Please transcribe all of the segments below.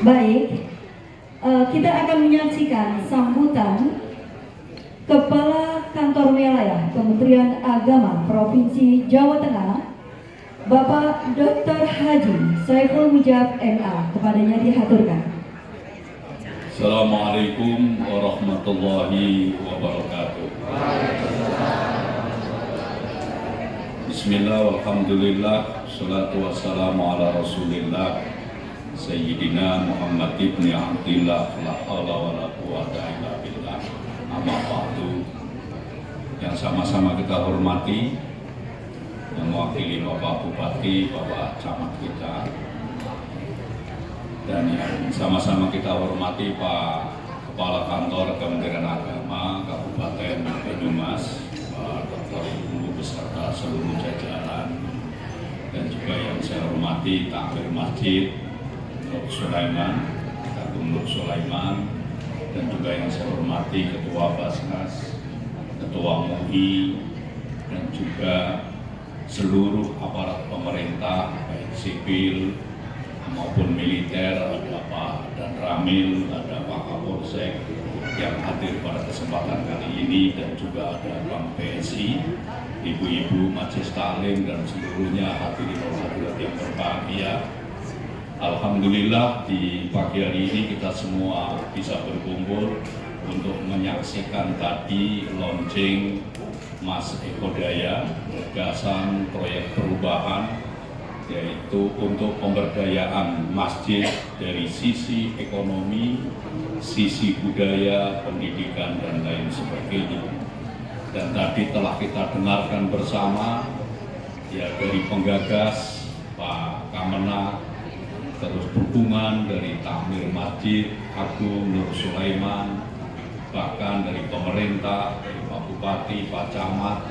Baik, kita akan menyaksikan sambutan Kepala Kantor Wilayah Kementerian Agama Provinsi Jawa Tengah, Bapak Dr. Haji Saiful Mujab MA. Kepadanya dihaturkan. Assalamualaikum warahmatullahi wabarakatuh. Bismillah, walhamdulillah, salatu wassalamu ala rasulillah Sayyidina Muhammad ibn Abdillah, la hawla wa la quwwata illa billah. Amma ba'du. Yang sama-sama kita hormati, yang mewakili Bapak Bupati, Bapak Camat kita, dan yang sama-sama kita hormati Pak Kepala Kantor Kementerian Agama Kabupaten Banyumas, Pak Dr. Ibu beserta seluruh jajaran, dan juga yang saya hormati Takmir Masjid Nur Sulaiman, Kagum Nur Sulaiman, dan juga yang saya hormati Ketua Basnas, Ketua MUI, dan juga seluruh aparat pemerintah baik sipil maupun militer, ada Pak Dan Ramil, ada Pak Kapolsek yang hadir pada kesempatan kali ini, dan juga ada Bang PSI, ibu-ibu Majelis Taklim, dan seluruhnya hadirin hadirat yang berbahagia. Alhamdulillah di pagi hari ini kita semua bisa berkumpul untuk menyaksikan tadi launching Mas Eko Daya, gagasan proyek perubahan, yaitu untuk pemberdayaan masjid dari sisi ekonomi, sisi budaya, pendidikan, dan lain sebagainya. Dan tadi telah kita dengarkan bersama ya dari penggagas Pak Kamenak, terus dukungan dari Takmir Masjid Agung Nur Sulaiman, bahkan dari pemerintah, dari Pak Bupati, Pak Camat,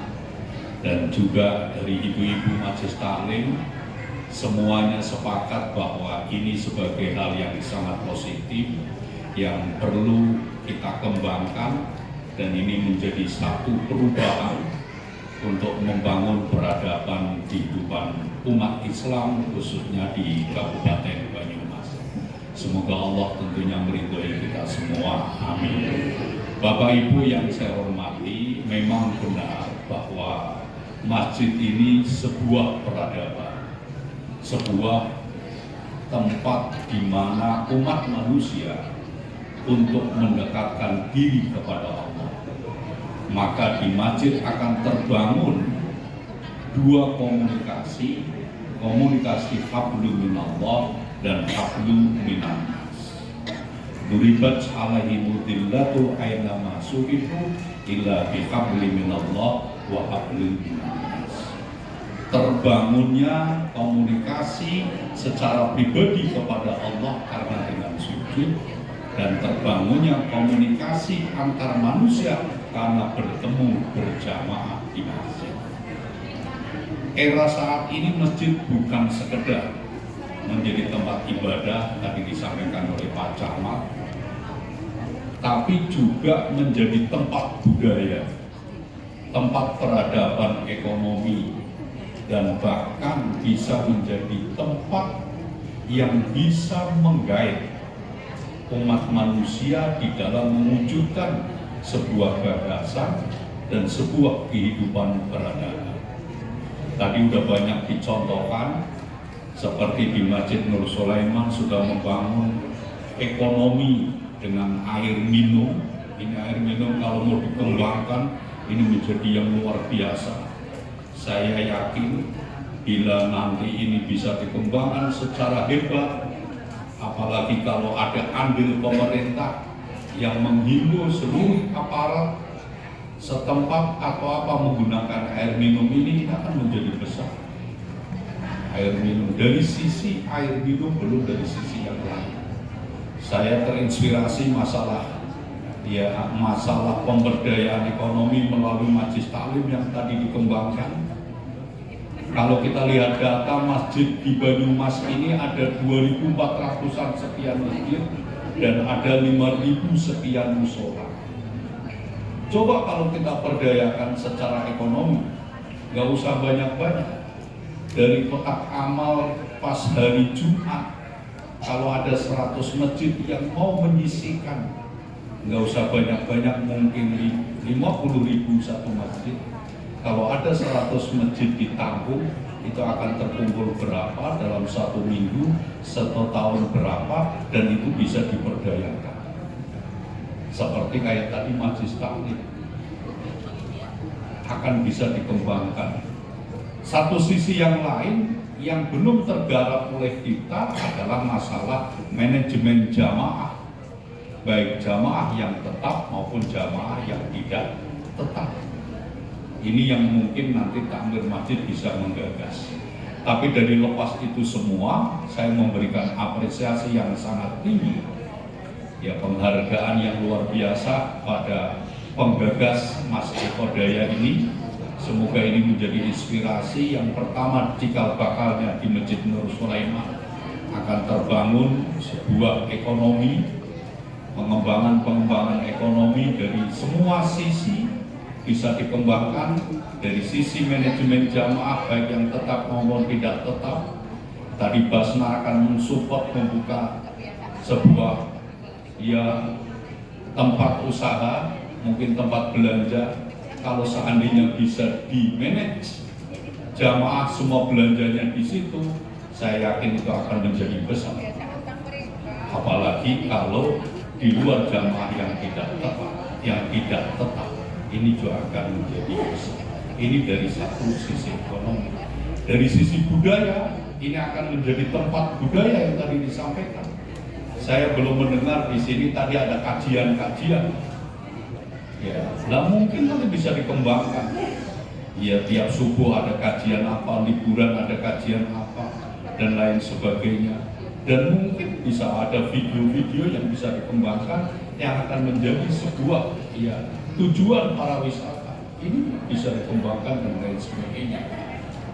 dan juga dari ibu-ibu Majelis Taklim. Semuanya sepakat bahwa ini sebagai hal yang sangat positif yang perlu kita kembangkan, dan ini menjadi satu perubahan untuk membangun peradaban kehidupan umat Islam khususnya di Kabupaten Banyumas. Semoga Allah tentunya meridhoi kita semua. Amin. Bapak Ibu yang saya hormati, memang benar bahwa masjid ini sebuah peradaban, sebuah tempat di mana umat manusia untuk mendekatkan diri kepada Allah. Maka di masjid akan terbangun dua komunikasi, komunikasi hablum minallah dan hablum minannas. Duribat alaihimul dillatu aina ma suqifu illa bihablin minallah wa hablin minannas. Terbangunnya komunikasi secara pribadi kepada Allah karena dengan sujud, dan terbangunnya komunikasi antar manusia karena bertemu berjamaah di masjid. Era saat ini masjid bukan sekedar menjadi tempat ibadah, tadi disampaikan oleh Pak Camat, tapi juga menjadi tempat budaya, tempat peradaban ekonomi, dan bahkan bisa menjadi tempat yang bisa menggait umat manusia di dalam mewujudkan sebuah gagasan dan sebuah kehidupan peradaban. Tadi sudah banyak dicontohkan, seperti di Masjid Nur Sulaiman sudah membangun ekonomi dengan air minum. Ini air minum kalau mau dikembangkan ini menjadi yang luar biasa. Saya yakin bila nanti ini bisa dikembangkan secara hebat, apalagi kalau ada andil pemerintah yang menghimbau seluruh aparat setempat atau apa menggunakan air minum ini akan menjadi besar. Air minum dari sisi air minum, belum dari sisi yang lain. Saya terinspirasi masalah pemberdayaan ekonomi melalui Majelis Taklim yang tadi dikembangkan. Kalau kita lihat data masjid di Banyumas ini ada 2.400-an sekian masjid dan ada 5.000 sekian musola. Coba kalau kita perdayakan secara ekonomi, nggak usah banyak-banyak. Dari kotak amal pas hari Jumat Kalau ada 100 masjid yang mau menyisikan, nggak usah banyak-banyak, mungkin 50.000 satu masjid. Kalau ada 100 masjid ditampung, itu akan terkumpul berapa dalam 1 minggu, 1 tahun berapa, dan itu bisa diperdayakan. Seperti kayak tadi Majelis Taklim akan bisa dikembangkan. Satu sisi yang lain yang belum tergarap oleh kita adalah masalah manajemen jamaah, baik jamaah yang tetap maupun jamaah yang tidak tetap. Ini yang mungkin nanti takmir masjid bisa menggagas. Tapi dari lepas itu semua, saya memberikan apresiasi yang sangat tinggi, ya, penghargaan yang luar biasa pada penggagas Mas Eko Daya ini. Semoga ini menjadi inspirasi yang pertama cikal bakalnya di Masjid Nur Sulaiman akan terbangun sebuah ekonomi, pengembangan ekonomi dari semua sisi bisa dikembangkan, dari sisi manajemen jamaah baik yang tetap maupun tidak tetap. Tadi Basna akan mensupport membuka sebuah tempat usaha, mungkin tempat belanja. Kalau seandainya bisa di-manage jamaah semua belanjanya di situ, saya yakin itu akan menjadi besar. Apalagi kalau di luar jamaah yang tidak tetap, ini juga akan menjadi besar. Ini dari satu sisi ekonomi. Dari sisi budaya, ini akan menjadi tempat budaya yang tadi disampaikan. Saya belum mendengar di sini tadi ada kajian-kajian. Ya, nah mungkin nanti bisa dikembangkan. Ya, tiap subuh ada kajian apa, liburan ada kajian apa, dan lain sebagainya. Dan mungkin bisa ada video-video yang bisa dikembangkan yang akan menjadi sebuah tujuan para wisata. Ini bisa dikembangkan dan lain sebagainya.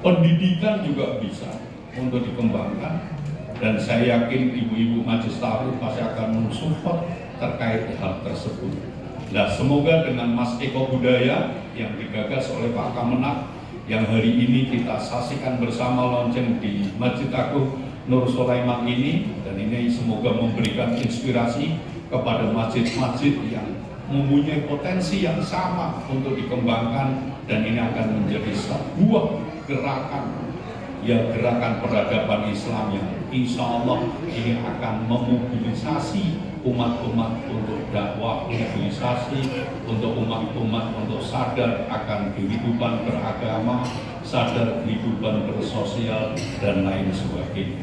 Pendidikan juga bisa untuk dikembangkan. Dan saya yakin ibu-ibu Majelis Taklim pasti akan mensupport terkait hal tersebut. Nah, semoga dengan Mas Eko Budaya yang digagas oleh Pak Kamenak, yang hari ini kita saksikan bersama lonceng di Masjid Agung Nur Sulaiman ini, dan ini semoga memberikan inspirasi kepada masjid-masjid yang mempunyai potensi yang sama untuk dikembangkan, dan ini akan menjadi sebuah gerakan peradaban Islam yang insya Allah ini akan memobilisasi umat-umat untuk dakwah, mobilisasi untuk umat-umat untuk sadar akan kehidupan beragama, sadar kehidupan bersosial, dan lain sebagainya.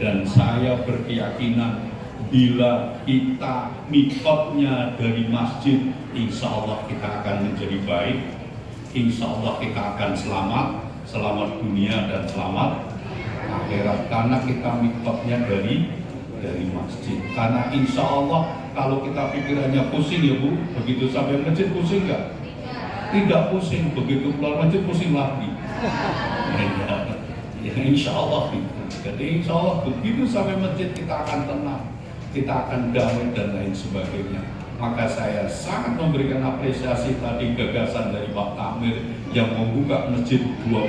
Dan saya berkeyakinan bila kita mikotnya dari masjid, insya Allah kita akan menjadi baik, insya Allah kita akan selamat dunia dan selamat akhirat, karena kita mikotnya dari masjid. Karena insya Allah kalau kita pikirannya pusing ya Bu, begitu sampai masjid pusing nggak? Tidak pusing, begitu keluar masjid pusing lagi. Ya insya Allah gitu. Jadi insya Allah begitu sampai masjid kita akan tenang, kita akan damai dan lain sebagainya. Maka saya sangat memberikan apresiasi tadi gagasan dari Pak Takmir yang membuka masjid 2